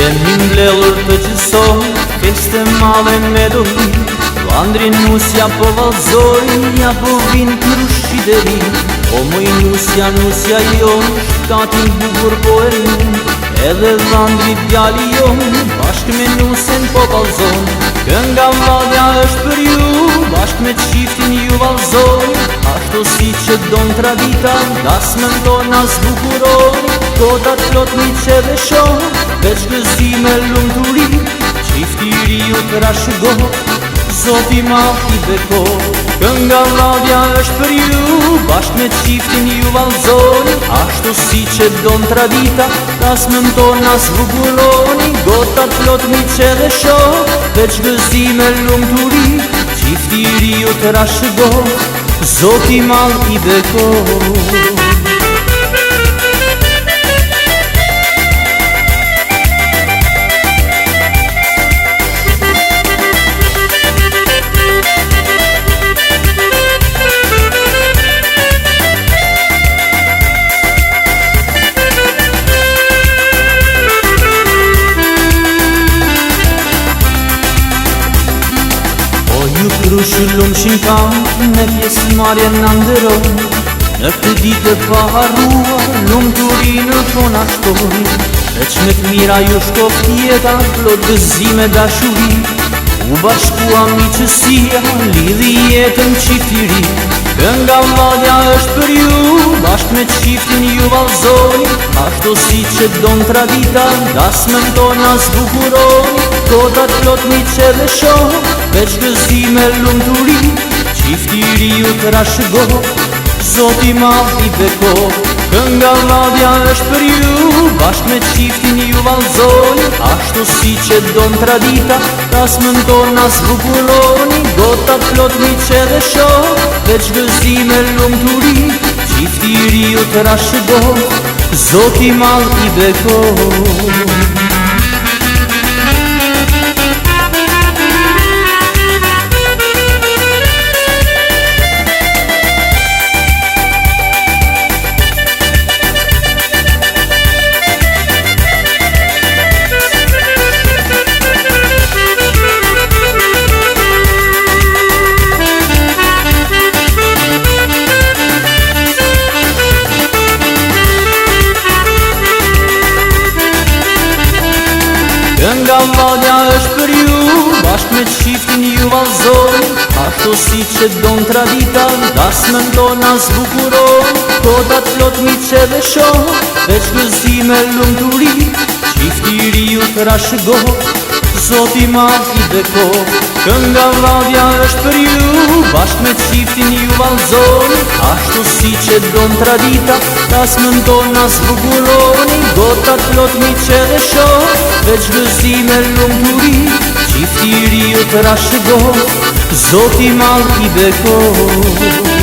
Jemi mbledhur të qësoj, feste madhe me dobi. Vandrin nusja po valzoj, ja po vin krushi deri. O moj nusja, nusja jo, shtatin bukur po e rin. Edhe vandri djali jo, bashk me nusen po valzon. Kënga vadja është për ju, bashk me qiftin ju valzoj. Ashtu si që don tradita, dasmën tona zbukuroj. Kotat plot mi që dhe shoh, veç gëzime lumë të ri. Qifti riu të rashëgo, Zoti ma i beko. Kënga vadja është për ju, bashk me qiftin ju valzoj. Ashtu si që don tradita, dasmën tona zbukuroj. Kotat plot mi që dhe shoh, veç gëzime lumë të ri. Qifti riu të rashëgo, Zoti ma i beko. Krushë lumshin kam, me pjesë marje në ndëroj. Në këtë ditë e paharua, lumë të rinë po në ashtoj. Veç me të mira ju shkof tjeta, plot gëzime dashuri. U bashkua miqësia, lidhi jetën qiftiri. Kënga vadja është për ju, bashk me qiftin ju valzoj. Ashtu si që don tradita, dasmën tona zbukuroj. Kotat plot mi që dhe shoh, veç gëzime lumë të ri. Qifti riu të rashëgo, Zoti ma i beko. Kënga vadja është për ju, bashk me qiftin ju valzoj. Ashtu si që don tradita, dasmën tona zbukuroj. Kotat plot mi që dhe shoh, veç gëzime lumë të ri. Qifti riu të rashëgo, Zoti ma i beko. Kënga vadja është për ju, bashk me qiftin ju valzoj. Ashtu si që don tradita, dasmën tona zbukuroj. Kotat plot mi që dhe shoh, veç gëzime lumë të ri. Qifti riu të rashëgo, Zoti ma i beko. Kënga vadja është për ju, bashk me qiftin ju valzoj. Ashtu si që don tradita, dasmën tona zbukuroj. Kotat plot mi që dhe shoh, veç gëzime lumë të ri. Qifti riu të rashëgo, Zoti ma i beko.